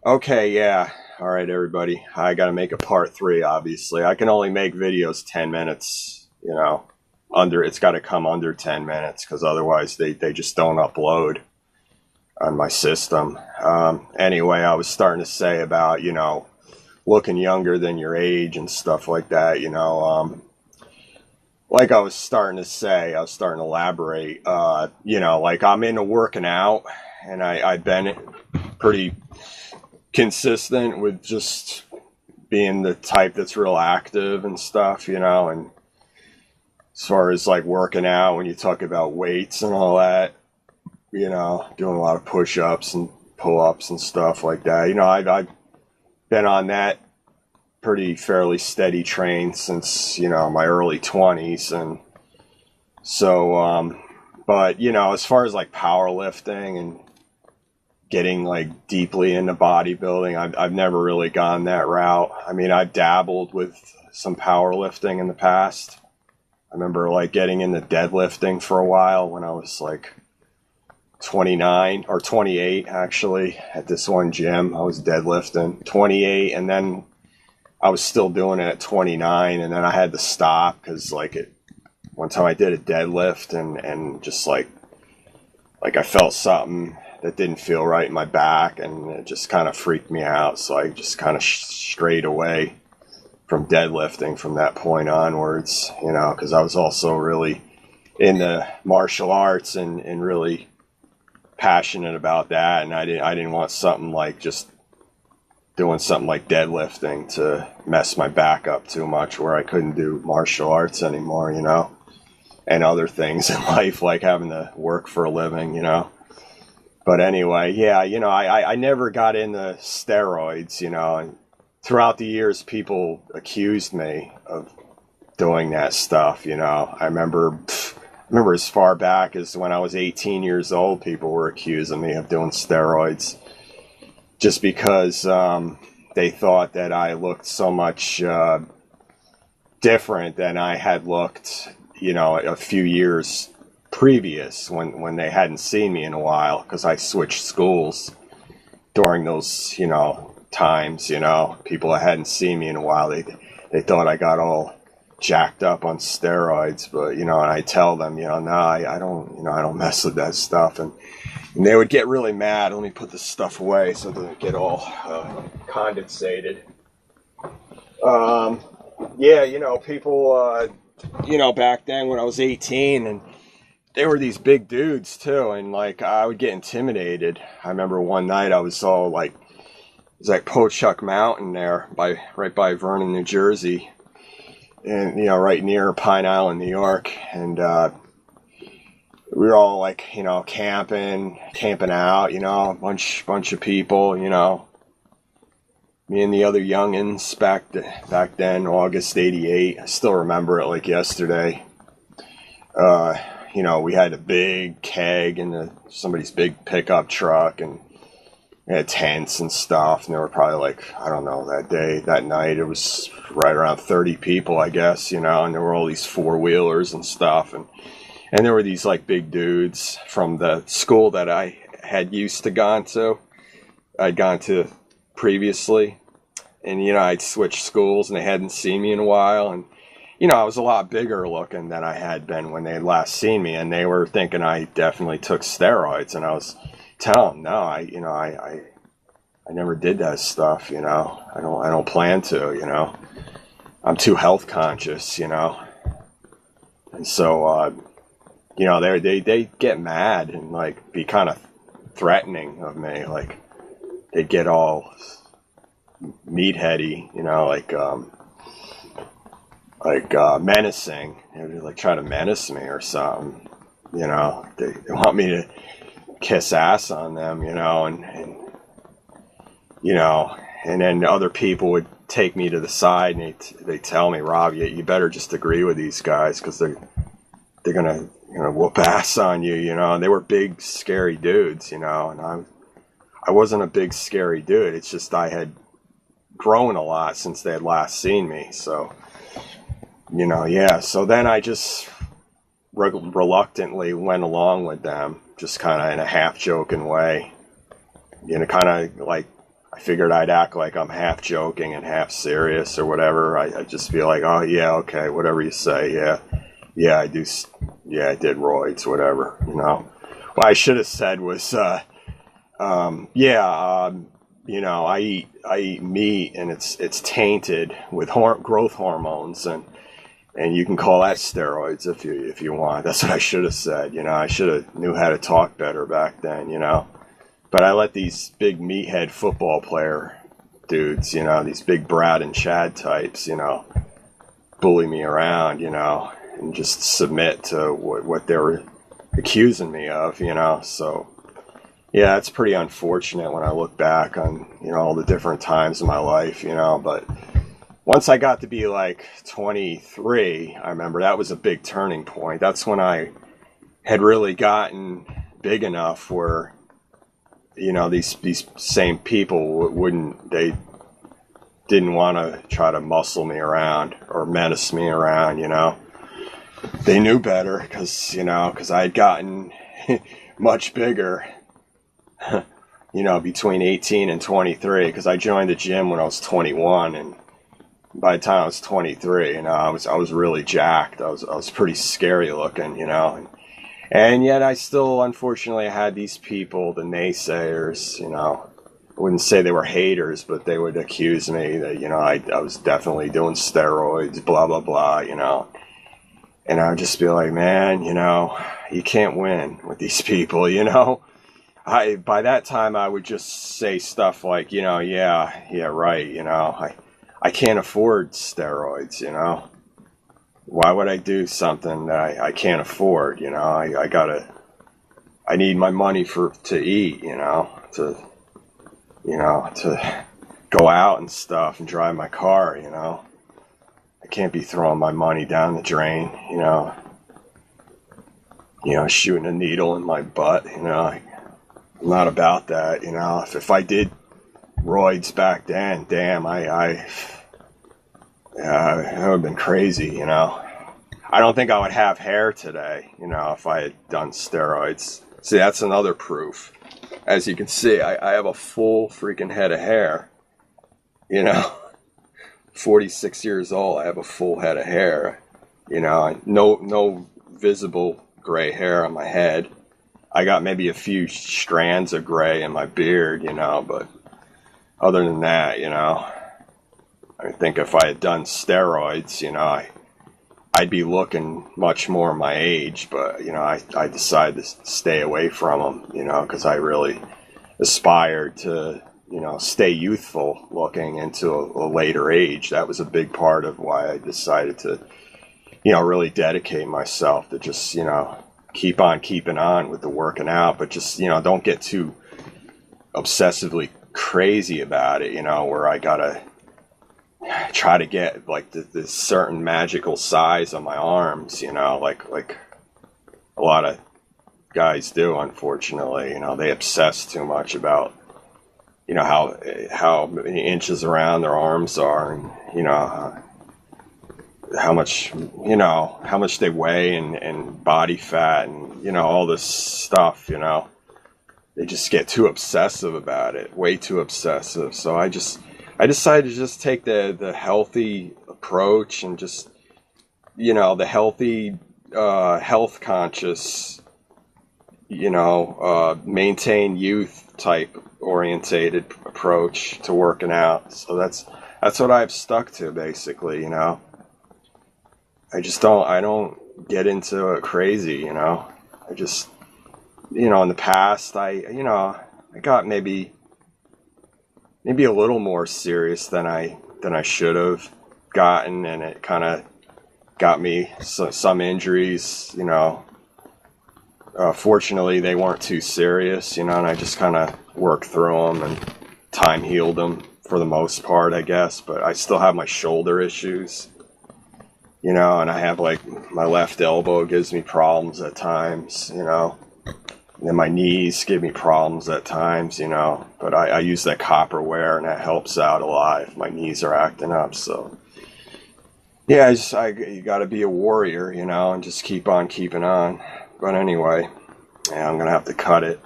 Okay, yeah. All right, everybody. I got to make a part three, obviously. I can only make videos 10 minutes, it's got to come under 10 minutes because otherwise they just don't upload on my system. Anyway, I was starting to say about, looking younger than your age and stuff like that, like I was starting to say, I was starting to elaborate, like I'm into working out and I've been pretty consistent with just being the type that's real active and stuff, and as far as like working out, when you talk about weights and all that, doing a lot of push-ups and pull-ups and stuff like that, I've been on that pretty fairly steady train since, my early 20s. And so, but, as far as like powerlifting and getting like deeply into bodybuilding, I've never really gone that route. I mean, I've dabbled with some powerlifting in the past. I remember like getting into deadlifting for a while when I was like 29 or 28 actually at this one gym. I was deadlifting 28, and then I was still doing it at 29, and then I had to stop because one time I did a deadlift and just like I felt something that didn't feel right in my back, and it just kind of freaked me out. So I just kind of strayed away from deadlifting from that point onwards, because I was also really into martial arts and really passionate about that. And I didn't want something like just doing something like deadlifting to mess my back up too much where I couldn't do martial arts anymore, and other things in life like having to work for a living, But anyway, yeah, I never got into steroids, and throughout the years, people accused me of doing that stuff, I remember as far back as when I was 18 years old, people were accusing me of doing steroids just because they thought that I looked so much different than I had looked, a few years previous when they hadn't seen me in a while, because I switched schools during those times. People that hadn't seen me in a while, they thought I got all jacked up on steroids, but and I tell them, no, I don't, I don't mess with that stuff, and they would get really mad. Let me put this stuff away so it doesn't get all condensated. Yeah, people back then when I was 18, and they were these big dudes too, and like I would get intimidated. I remember one night I was all like, it was like Pochuck Mountain there right by Vernon, New Jersey, and right near Pine Island, New York, and we were all like camping out, a bunch of people, me and the other youngins back then, August '88. I still remember it like yesterday. We had a big keg in somebody's big pickup truck, and we had tents and stuff, and there were probably like, I don't know, that night, it was right around 30 people, I guess, and there were all these four-wheelers and stuff, and there were these like big dudes from the school that I had I'd gone to previously, and I'd switched schools, and they hadn't seen me in a while, and I was a lot bigger looking than I had been when they had last seen me, and they were thinking I definitely took steroids, and I was telling them, no, I never did that stuff, I don't plan to, I'm too health conscious, and so, they get mad and like be kind of threatening of me, like they'd get all meatheady, menacing. They'd like try to menace me or something, they want me to kiss ass on them, and then other people would take me to the side and they tell me, Rob, you better just agree with these guys because they're gonna whoop ass on you, and they were big scary dudes, and I wasn't a big scary dude. It's just I had grown a lot since they had last seen me, so yeah, so then I just reluctantly went along with them, just kind of in a half joking way, kind of like I figured I'd act like I'm half joking and half serious or whatever. I just feel like, oh yeah, okay, whatever you say, yeah, I do, yeah, I did roids, whatever, you know. What I should have said was, you know, I eat meat and it's tainted with growth hormones, and you can call that steroids if you want. That's what I should have said. You know, I should have knew how to talk better back then. You know, but I let these big meathead football player dudes, you know, these big Brad and Chad types, you know, bully me around, you know, and just submit to what they were accusing me of, you know. So yeah, it's pretty unfortunate when I look back on, you know, all the different times in my life, you know. But once I got to be like 23, I remember that was a big turning point. That's when I had really gotten big enough where, you know, these same people they didn't want to try to muscle me around or menace me around, you know. They knew better because I had gotten much bigger, you know, between 18 and 23, because I joined the gym when I was 21, and by the time I was 23, you know, I was really jacked. I was pretty scary looking, you know, and yet I still, unfortunately, had these people, the naysayers, you know. I wouldn't say they were haters, but they would accuse me that, you know, I was definitely doing steroids, blah, blah, blah, you know. And I would just be like, man, you know, you can't win with these people, you know. By that time, I would just say stuff like, you know, yeah, right, you know, I can't afford steroids, you know. Why would I do something that I can't afford, you know? I need my money to eat, you know, to go out and stuff and drive my car, you know. I can't be throwing my money down the drain, you know, shooting a needle in my butt, you know. I'm not about that, you know. If I did roids back then, damn, I would have been crazy, you know. I don't think I would have hair today, you know, if I had done steroids. See, that's another proof. As you can see, I have a full freaking head of hair, you know. 46 years old, I have a full head of hair, you know. No visible gray hair on my head. I got maybe a few strands of gray in my beard, you know, but other than that, you know, I think if I had done steroids, you know, I'd be looking much more my age, but, you know, I decided to stay away from them, you know, because I really aspired to, you know, stay youthful looking into a later age. That was a big part of why I decided to, you know, really dedicate myself to just, you know, keep on keeping on with the working out, but just, you know, don't get too obsessively crazy about it, you know, where I gotta try to get like this certain magical size on my arms, you know, like a lot of guys do, unfortunately. You know, they obsess too much about, you know, how many inches around their arms are, and, you know, how much they weigh, and body fat, and, you know, all this stuff, you know. They just get too obsessive about it, way too obsessive. So I decided to just take the healthy approach, and just, you know, the healthy, health conscious, you know, maintain youth type orientated approach to working out. So that's what I've stuck to, basically, you know. I don't get into it crazy, you know. I just, you know, in the past, I got maybe a little more serious than I should have gotten, and it kind of got me some injuries, you know. Fortunately, they weren't too serious, you know, and I just kind of worked through them and time healed them for the most part, I guess. But I still have my shoulder issues, you know, and I have, like, my left elbow gives me problems at times, you know. And then my knees give me problems at times, you know. But I use that copper wear, and that helps out a lot if my knees are acting up. So, yeah, you got to be a warrior, you know, and just keep on keeping on. But anyway, yeah, I'm going to have to cut it.